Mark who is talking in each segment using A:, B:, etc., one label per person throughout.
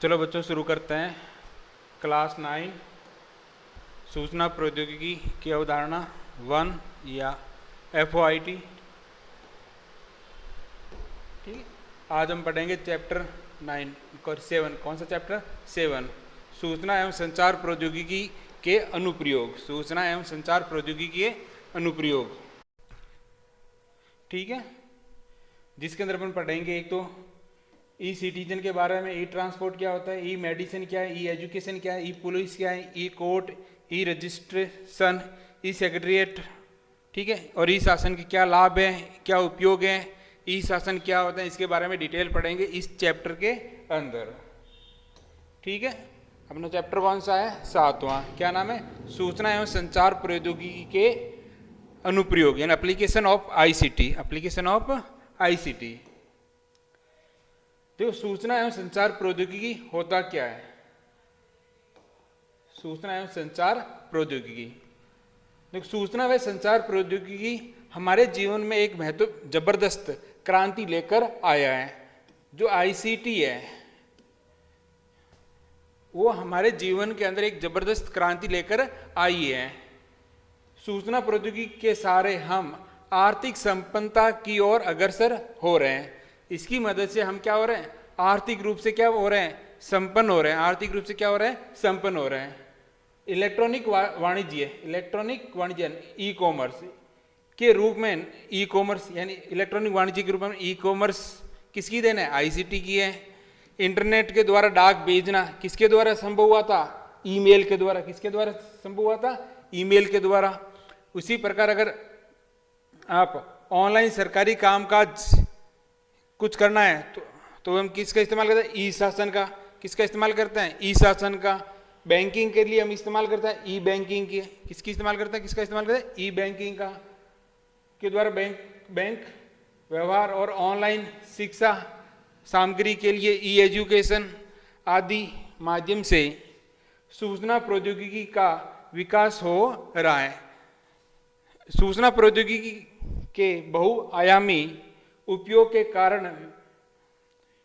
A: चलो बच्चों शुरू करते हैं। क्लास 9 सूचना प्रौद्योगिकी की अवधारणा 1 या FOIT। ठीक, आज हम पढ़ेंगे चैप्टर 9 और 7। कौन सा चैप्टर? 7, सूचना एवं संचार प्रौद्योगिकी के अनुप्रयोग। सूचना एवं संचार प्रौद्योगिकी के अनुप्रयोग। ठीक है, जिसके अंदर अपन पढ़ेंगे एक तो ई सिटीजन के बारे में, ई ट्रांसपोर्ट क्या होता है, ई मेडिसिन क्या है, ई एजुकेशन क्या है, ई पुलिस क्या है, ई कोर्ट, ई रजिस्ट्रेशन, ई सेक्रेटरिएट। ठीक है, और ई शासन के क्या लाभ है, क्या उपयोग है, ई शासन क्या होता है, इसके बारे में डिटेल पढ़ेंगे इस चैप्टर के अंदर। ठीक है, अपना चैप्टर कौन सा है? 7वां। क्या नाम है? सूचना एवं संचार प्रौद्योगिकी के अनुप्रयोग, यानी application of ICT. Application of ICT. देखो, सूचना एवं संचार प्रौद्योगिकी होता क्या है? सूचना एवं संचार प्रौद्योगिकी, देखो, सूचना व संचार प्रौद्योगिकी हमारे जीवन में एक जबरदस्त क्रांति लेकर आया है। जो आईसीटी है वो हमारे जीवन के अंदर एक जबरदस्त क्रांति लेकर आई है। सूचना प्रौद्योगिकी के सहारे हम आर्थिक संपन्नता की ओर अग्रसर हो रहे हैं। इसकी मदद से हम क्या हो रहे हैं? आर्थिक रूप से क्या हो रहे हैं? संपन्न हो रहे हैं। आर्थिक रूप से क्या हो रहे हैं? संपन्न हो रहे हैं। इलेक्ट्रॉनिक वाणिज्य ई कॉमर्स के रूप में, ई कॉमर्स यानी इलेक्ट्रॉनिक वाणिज्य के रूप में ई कॉमर्स किसकी देन है? आईसीटी की है। इंटरनेट के द्वारा डाक भेजना किसके द्वारा संभव हुआ था? ईमेल के द्वारा। किसके द्वारा संभव हुआ था? ईमेल के द्वारा। उसी प्रकार अगर आप ऑनलाइन सरकारी कामकाज कुछ करना है तो हम किसका इस्तेमाल करते हैं? ई शासन का। किसका इस्तेमाल करते हैं? ई शासन का। बैंकिंग के लिए हम इस्तेमाल करते हैं ई बैंकिंग की। किसकी इस्तेमाल करते हैं? किसका इस्तेमाल करते हैं? ई बैंकिंग का, के द्वारा बैंक व्यवहार और ऑनलाइन शिक्षा सामग्री के लिए ई एजुकेशन आदि माध्यम से सूचना प्रौद्योगिकी का विकास हो रहा है। सूचना प्रौद्योगिकी के बहुआयामी उपयोग के कारण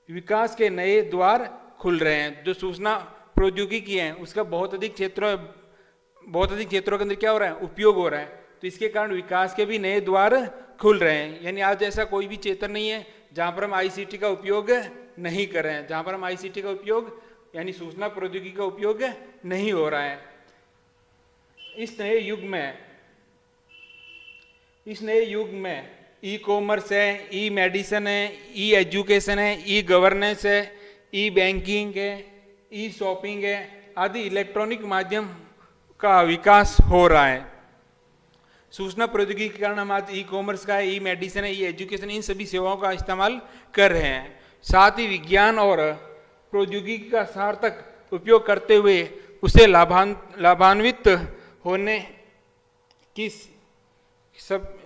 A: विकास के नए द्वार खुल रहे हैं। जो सूचना प्रौद्योगिकी है उसका बहुत अधिक क्षेत्रों के अंदर क्या हो रहा है? उपयोग हो रहा है। तो इसके कारण विकास के भी नए द्वार खुल रहे हैं। यानी आज ऐसा कोई भी क्षेत्र नहीं है जहां पर हम आईसीटी का उपयोग नहीं कर रहे हैं, जहां पर हम आईसीटी का उपयोग यानी सूचना प्रौद्योगिकी का उपयोग नहीं हो रहा है। इस नए युग में ई कॉमर्स है, ई मेडिसिन है, ई एजुकेशन है, ई गवर्नेंस है, ई बैंकिंग है, ई शॉपिंग है आदि इलेक्ट्रॉनिक माध्यम का विकास हो रहा है। सूचना प्रौद्योगिकी के कारण हम आज ई कॉमर्स का, ई मेडिसिन है, ई एजुकेशन, इन सभी सेवाओं का इस्तेमाल कर रहे हैं। साथ ही विज्ञान और प्रौद्योगिकी का सार्थक उपयोग करते हुए उसे लाभान्वित होने की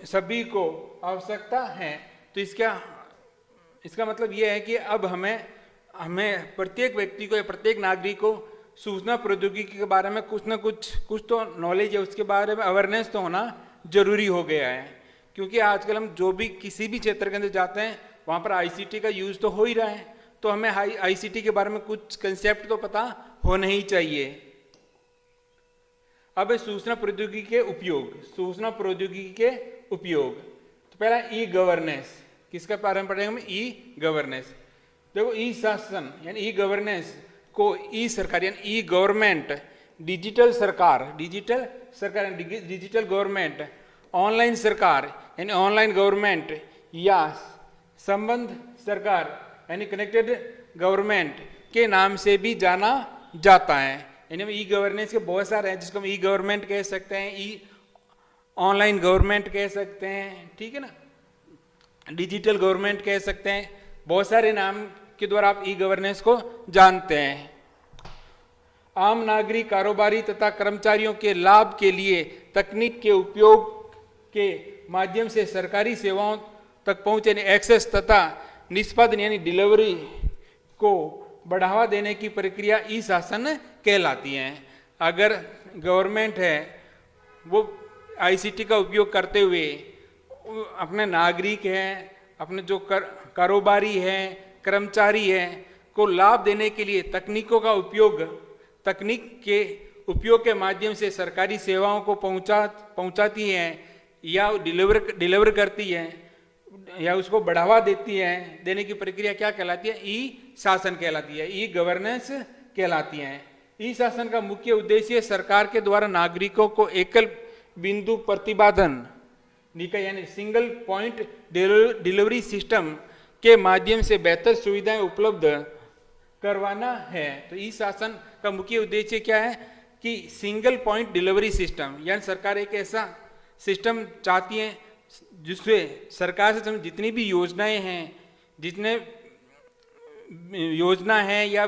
A: सभी को आवश्यकता है। तो इसका मतलब यह है कि अब हमें प्रत्येक व्यक्ति को या प्रत्येक नागरिक को सूचना प्रौद्योगिकी के बारे में कुछ तो नॉलेज है, उसके बारे में अवेयरनेस तो होना जरूरी हो गया है। क्योंकि आजकल हम जो भी किसी भी क्षेत्र के अंदर जाते हैं वहाँ पर आईसीटी का यूज तो हो ही रहा है। तो हमें आईसीटी के बारे में कुछ कंसेप्ट तो पता होना ही चाहिए। अब सूचना प्रौद्योगिकी के उपयोग। सूचना प्रौद्योगिकी के उपयोग तो पहला ई गवर्नेंस। किसका बारे में पढ़ेंगे हम? E governance. देखो, ई शासन यानी ई गवर्नेंस को ई सरकार यानी ई गवर्नमेंट, डिजिटल गवर्नमेंट, ऑनलाइन सरकार यानी ऑनलाइन गवर्नमेंट या संबंध सरकार यानी कनेक्टेड गवर्नमेंट के नाम से भी जाना जाता है। यानी ई गवर्नेंस के बहुत सारे हैं, जिसको हम ई गवर्नमेंट कह सकते हैं, ई ऑनलाइन गवर्नमेंट कह सकते हैं, ठीक है ना, डिजिटल गवर्नमेंट कह सकते हैं। बहुत सारे नाम के द्वारा आप ई गवर्नेंस को जानते हैं। आम नागरिक, कारोबारी तथा कर्मचारियों के लाभ के लिए तकनीक के उपयोग के माध्यम से सरकारी सेवाओं तक पहुंच यानी एक्सेस तथा निष्पादन यानी डिलीवरी को बढ़ावा देने की प्रक्रिया ई शासन कहलाती है। अगर गवर्नमेंट है वो आईसीटी का उपयोग करते हुए अपने नागरिक हैं, अपने जो कारोबारी हैं, कर्मचारी हैं को लाभ देने के लिए तकनीक के उपयोग के माध्यम से सरकारी सेवाओं को पहुंचाती हैं या डिलीवर करती हैं या उसको बढ़ावा देती है, देने की प्रक्रिया क्या कहलाती है? ई शासन कहलाती है, ई गवर्नेंस कहलाती है। ई शासन का मुख्य उद्देश्य सरकार के द्वारा नागरिकों को एकल बिंदु प्रतिपादन निकाय यानी सिंगल पॉइंट डिलीवरी सिस्टम के माध्यम से बेहतर सुविधाएं उपलब्ध करवाना है। तो ई शासन का मुख्य उद्देश्य क्या है कि सिंगल पॉइंट डिलीवरी सिस्टम, यानी सरकार एक ऐसा सिस्टम चाहती है जिससे सरकार से संबंधित जितनी भी योजनाएं हैं, जितने योजना है या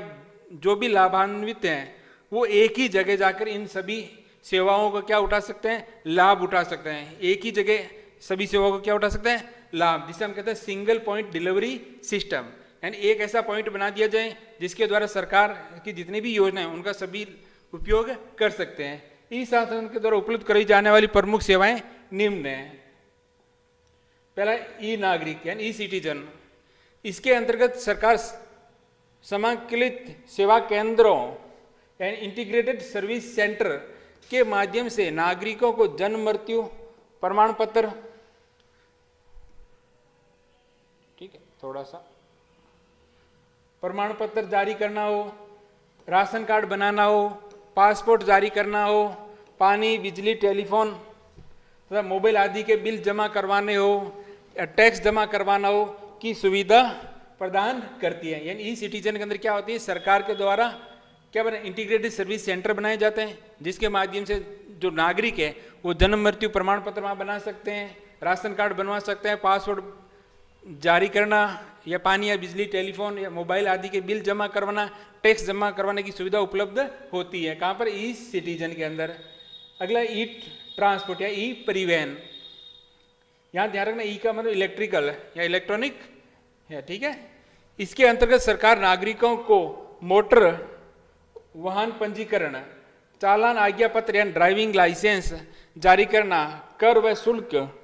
A: जो भी लाभान्वित हैं, वो एक ही जगह जाकर इन सभी सेवाओं को क्या उठा सकते हैं? लाभ उठा सकते हैं। एक ही जगह सभी सेवाओं को क्या उठा सकते हैं? लाभ, जिसे हम कहते हैं सिंगल पॉइंट डिलीवरी सिस्टम। यानी एक ऐसा पॉइंट बना दिया जाए जिसके द्वारा सरकार की जितनी भी योजना है उनका सभी उपयोग कर सकते हैं। इस शासन के द्वारा उपलब्ध कराई जाने वाली प्रमुख सेवाएं निम्न हैं। पहला ई नागरिक यानी ई सिटीजन। इसके अंतर्गत सरकार समाकलित सेवा केंद्रों यानी इंटीग्रेटेड सर्विस सेंटर के माध्यम से नागरिकों को जन्म मृत्यु प्रमाण पत्र, ठीक है, थोड़ा सा प्रमाण पत्र जारी करना हो, राशन कार्ड बनाना हो, पासपोर्ट जारी करना हो, पानी, बिजली, टेलीफोन तथा मोबाइल आदि के बिल जमा करवाने हो या टैक्स जमा करवाना हो की सुविधा प्रदान करती है। यानी ई सिटीजन के अंदर क्या होती है? सरकार के द्वारा क्या बने? इंटीग्रेटेड सर्विस सेंटर बनाए जाते हैं जिसके माध्यम से जो नागरिक है वो जन्म मृत्यु प्रमाण पत्र वहाँ बना सकते हैं, राशन कार्ड बनवा सकते हैं, पासपोर्ट जारी करना या पानी या बिजली, टेलीफोन या मोबाइल आदि के बिल जमा करवाना, टैक्स जमा करवाने की सुविधा उपलब्ध होती है। कहाँ पर? ई सिटीजन के अंदर। अगला ई ट्रांसपोर्ट या ई परिवहन। यहाँ ध्यान रखना, ई का मतलब इलेक्ट्रिकल या इलेक्ट्रॉनिक है, ठीक है। इसके अंतर्गत सरकार नागरिकों को मोटर वाहन पंजीकरण, चालान, आज्ञा पत्र यानी ड्राइविंग लाइसेंस जारी करना, कर व शुल्क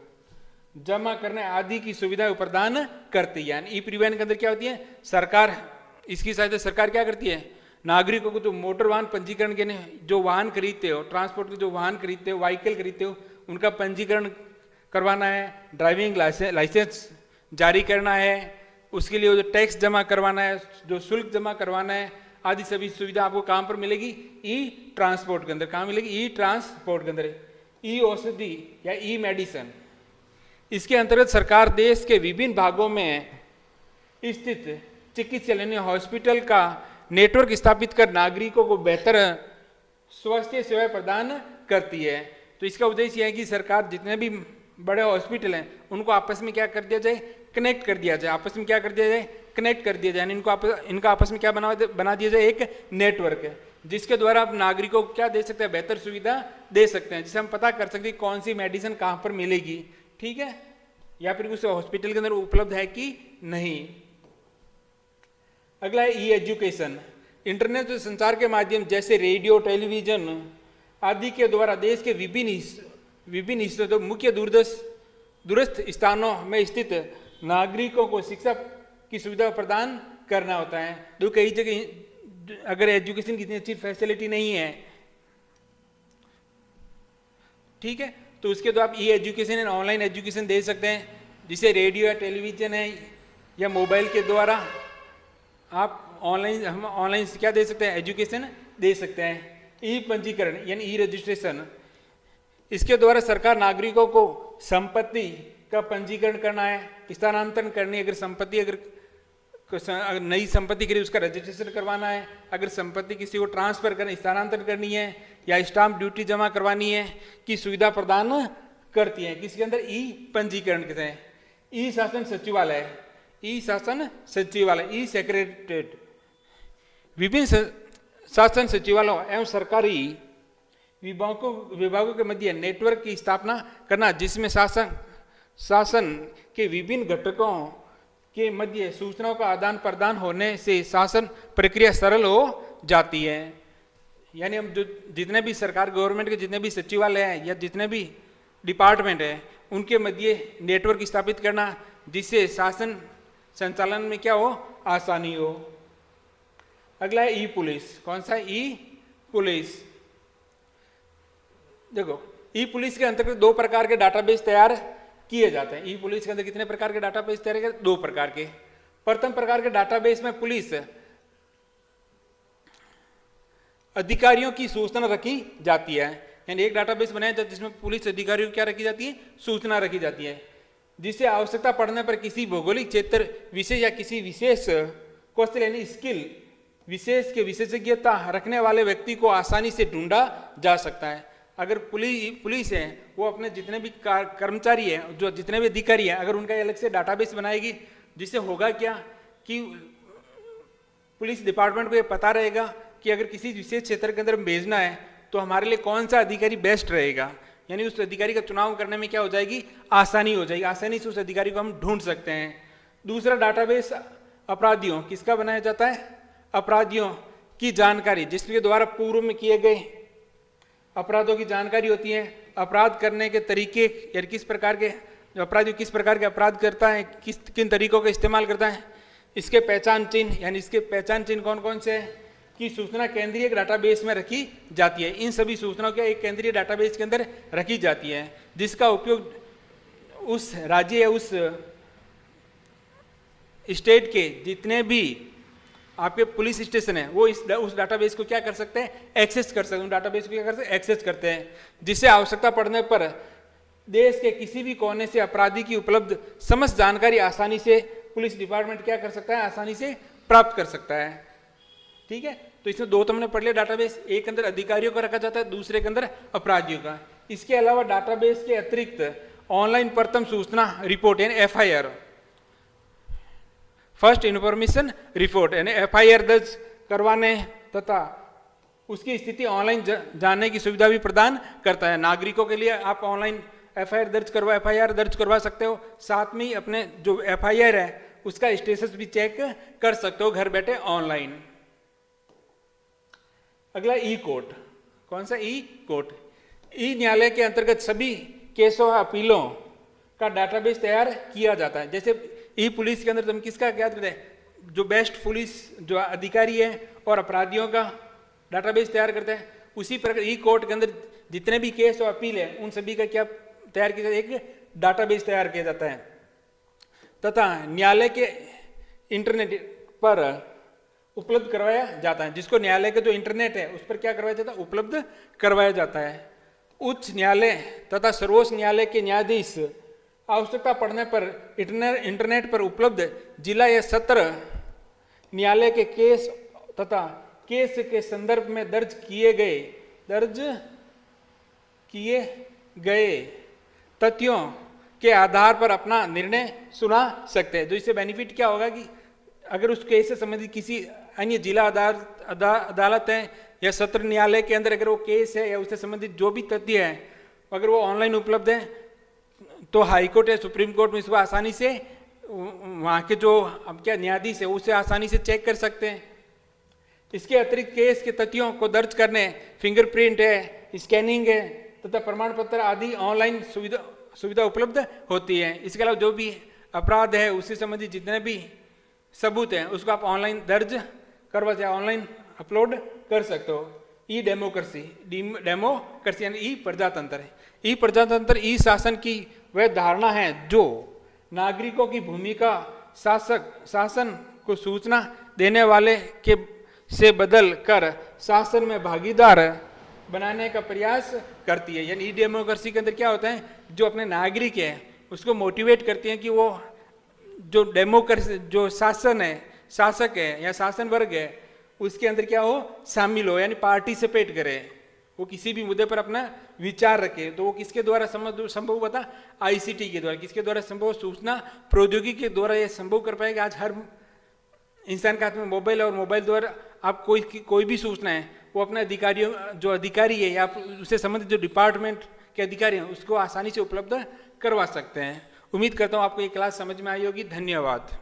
A: जमा करने आदि की सुविधा प्रदान करती है। यानी ई परिवहन के अंदर क्या होती है? सरकार, इसकी सहायता सरकार क्या करती है? नागरिकों को जो मोटर वाहन पंजीकरण के जो वाहन खरीदते हो, ट्रांसपोर्ट के जो वाहन खरीदते हो, व्हीकल खरीदते हो, उनका पंजीकरण करवाना है, ड्राइविंग लाइसेंस जारी करना है, उसके लिए जो टैक्स जमा करवाना है, जो शुल्क जमा करवाना है आदि सभी सुविधा आपको कहाँ पर मिलेगी? ई ट्रांसपोर्ट के अंदर। कहाँ मिलेगी? ई ट्रांसपोर्ट के अंदर। ई औषधि या ई मेडिसिन। इसके अंतर्गत सरकार देश के विभिन्न भागों में स्थित चिकित्सालय यानी हॉस्पिटल का नेटवर्क स्थापित कर नागरिकों को बेहतर स्वास्थ्य सेवाएं प्रदान करती है। तो इसका उद्देश्य यह है कि सरकार जितने भी बड़े हॉस्पिटल हैं उनको आपस में क्या कर दिया जाए? कनेक्ट कर दिया जाए। आपस में क्या कर दिया जाए? कनेक्ट कर दिया जाए। इनका आपस में क्या बना दिया जाए? एक नेटवर्क है जिसके द्वारा आप नागरिकों को क्या दे सकते हैं? बेहतर सुविधा दे सकते हैं, जिससे हम पता कर सकते हैं कौन सी मेडिसिन कहाँ पर मिलेगी, ठीक है, या फिर उस हॉस्पिटल के अंदर उपलब्ध है कि नहीं। अगला है ई एजुकेशन। इंटरनेट और संचार के माध्यम जैसे रेडियो, टेलीविजन आदि के द्वारा देश के विभिन्न हिस्सों तो मुख्य दूरस्थ स्थानों में स्थित नागरिकों को शिक्षा की सुविधा प्रदान करना होता है। तो कई जगह अगर एजुकेशन की इतनी अच्छी फैसिलिटी नहीं है, ठीक है, तो उसके द्वारा आप ई एजुकेशन एंड ऑनलाइन एजुकेशन दे सकते हैं, जिसे रेडियो या टेलीविजन है या मोबाइल के द्वारा आप हम ऑनलाइन क्या दे सकते हैं? एजुकेशन दे सकते हैं। ई पंजीकरण यानी ई रजिस्ट्रेशन। इसके द्वारा सरकार नागरिकों को संपत्ति का पंजीकरण करना है, स्थानांतरण करनी है, अगर नई संपत्ति के लिए उसका रजिस्ट्रेशन करवाना है, अगर संपत्ति किसी को ट्रांसफर करना, स्थानांतरण करनी है या स्टाम्प ड्यूटी जमा करवानी है की सुविधा प्रदान करती है। किसके अंदर? ई पंजीकरण के तहत। ई शासन सचिवालय, ई शासन सचिवालय, ई सेक्रेटरीट विभिन्न शासन सचिवालयों एवं सरकारी विभागों के मध्य नेटवर्क की स्थापना करना, जिसमें शासन के विभिन्न घटकों के मध्य सूचनाओं का आदान प्रदान होने से शासन प्रक्रिया सरल हो जाती है। यानी हम जो जितने भी सरकार गवर्नमेंट के जितने भी सचिवालय हैं या जितने भी डिपार्टमेंट हैं उनके मध्य नेटवर्क स्थापित करना, जिससे शासन संचालन में क्या हो? आसानी हो। अगला है ई पुलिस। कौन सा? ई पुलिस। देखो, ई पुलिस के अंतर्गत 2 प्रकार के डाटाबेस तैयार किए जाते हैं। ई पुलिस के अंदर कितने प्रकार के डाटाबेस तैयार किए? 2 प्रकार के। प्रथम प्रकार के डाटाबेस में पुलिस अधिकारियों की सूचना रखी जाती है, यानी एक डाटाबेस बनाया जाता है जिसमें पुलिस अधिकारियों की क्या रखी जाती है? सूचना रखी जाती है, जिससे आवश्यकता पड़ने पर किसी भौगोलिक क्षेत्र विशेष या किसी विशेष कौशल यानी स्किल विशेष के विशेषज्ञता रखने वाले व्यक्ति को आसानी से ढूंढा जा सकता है। अगर पुलिस है वो अपने जितने भी कर्मचारी हैं, जो जितने भी अधिकारी हैं, अगर उनका अलग से डाटाबेस बनाएगी, जिससे होगा क्या कि पुलिस डिपार्टमेंट को ये पता रहेगा कि अगर किसी विशेष क्षेत्र के अंदर भेजना है तो हमारे लिए कौन सा अधिकारी बेस्ट रहेगा, यानी उस अधिकारी का चुनाव करने में क्या हो जाएगी? आसानी हो जाएगी, आसानी से उस अधिकारी को हम ढूंढ सकते हैं। दूसरा डाटाबेस अपराधियों, किसका बनाया जाता है? अपराधियों की जानकारी, जिसके द्वारा पूर्व में किए गए अपराधों की जानकारी होती है, अपराध करने के तरीके, यानी किस प्रकार के अपराधी किस प्रकार के अपराध करता है, किन तरीकों का इस्तेमाल करता है, इसके पहचान चिन्ह, यानी इसके पहचान चिन्ह कौन कौन से हैं, की सूचना केंद्रीय डाटाबेस में रखी जाती है। इन सभी सूचनाओं के एक केंद्रीय डाटाबेस के अंदर रखी जाती है, जिसका उपयोग उस राज्य या उस स्टेट के जितने भी आपके पुलिस स्टेशन है वो उस डाटाबेस को क्या कर सकते हैं? एक्सेस कर सकते हैं। डाटाबेस को क्या कर सकते हैं? एक्सेस करते हैं, जिससे आवश्यकता पड़ने पर देश के किसी भी कोने से अपराधी की उपलब्ध समस्त जानकारी आसानी से पुलिस डिपार्टमेंट क्या कर सकता है? आसानी से प्राप्त कर सकता है। ठीक है, तो इसमें 2 तो हमने पढ़ लिया डाटाबेस, एक के अंदर अधिकारियों का रखा जाता है, दूसरे के अंदर अपराधियों का। इसके अलावा डाटाबेस के अतिरिक्त ऑनलाइन प्रथम सूचना रिपोर्ट यानी FIR, फर्स्ट इन्फॉर्मेशन रिपोर्ट, यानी FIR दर्ज करवाने तथा उसकी स्थिति ऑनलाइन जानने की सुविधा भी प्रदान करता है। नागरिकों के लिए आप ऑनलाइन FIR दर्ज करवा सकते हो, साथ में ही अपने जो FIR है उसका स्टेटस भी चेक कर सकते हो घर बैठे ऑनलाइन। अगला ई कोर्ट। कौन सा? ई कोर्ट। ई न्यायालय के अंतर्गत सभी केसों और अपीलों का डाटाबेस तैयार किया जाता है। जैसे ई पुलिस के अंदर तुम किसका क्या करते हैं? जो बेस्ट पुलिस जो अधिकारी है और अपराधियों का डाटाबेस तैयार करते हैं, उसी प्रकार ई कोर्ट के अंदर जितने भी केस और अपील है उन सभी का क्या तैयार किया जाता है? एक डाटाबेस तैयार किया जाता है, तथा न्यायालय के इंटरनेट पर उपलब्ध करवाया जाता है। जिसको न्यायालय का जो इंटरनेट है उस पर क्या करवाया जाता है? उपलब्ध करवाया जाता है। उच्च न्यायालय तथा सर्वोच्च न्यायालय के न्यायाधीश आवश्यकता पड़ने पर इंटरनेट पर उपलब्ध जिला या सत्र न्यायालय के केस तथा केस के संदर्भ में दर्ज किए गए तथ्यों के आधार पर अपना निर्णय सुना सकते हैं। तो इससे बेनिफिट क्या होगा कि अगर उस केस से संबंधित किसी अन्य जिला अदालत है या सत्र न्यायालय के अंदर अगर वो केस है या उससे संबंधित जो भी तथ्य है अगर वो ऑनलाइन उपलब्ध है तो हाई कोर्ट या सुप्रीम कोर्ट में इसको आसानी से वहाँ के जो अब क्या न्यायाधीश है उसे आसानी से चेक कर सकते हैं। इसके अतिरिक्त केस के तथ्यों को दर्ज करने फिंगरप्रिंट है, स्कैनिंग है तथा प्रमाण पत्र आदि ऑनलाइन सुविधा उपलब्ध होती है। इसके अलावा जो भी अपराध है उससे संबंधित जितने भी सबूत हैं उसको आप ऑनलाइन दर्ज करवा सकते, ऑनलाइन अपलोड कर सकते हो। ई डेमोक्रेसी यानी ई प्रजातंत्र है। ई प्रजातंत्र ई शासन की वह धारणा है जो नागरिकों की भूमिका शासन को सूचना देने वाले के से बदल कर शासन में भागीदार बनाने का प्रयास करती है। यानी ई डेमोक्रेसी के अंदर क्या होता है, जो अपने नागरिक है उसको मोटिवेट करती है कि वो जो डेमोक्रेसी जो शासक है या शासन वर्ग है उसके अंदर क्या हो, शामिल हो, यानी पार्टिसिपेट करे, वो किसी भी मुद्दे पर अपना विचार रखे। तो वो किसके द्वारा संभव होता? ICT के द्वारा। किसके द्वारा संभव? सूचना प्रौद्योगिकी के द्वारा ये संभव कर पाएगा। आज हर इंसान के हाथ में मोबाइल है और मोबाइल द्वारा आप कोई भी सूचना है वो अपने अधिकारी है या उससे संबंधित जो डिपार्टमेंट के अधिकारी हैं उसको आसानी से उपलब्ध करवा सकते हैं। उम्मीद करता हूँ आपको ये क्लास समझ में आई होगी। धन्यवाद।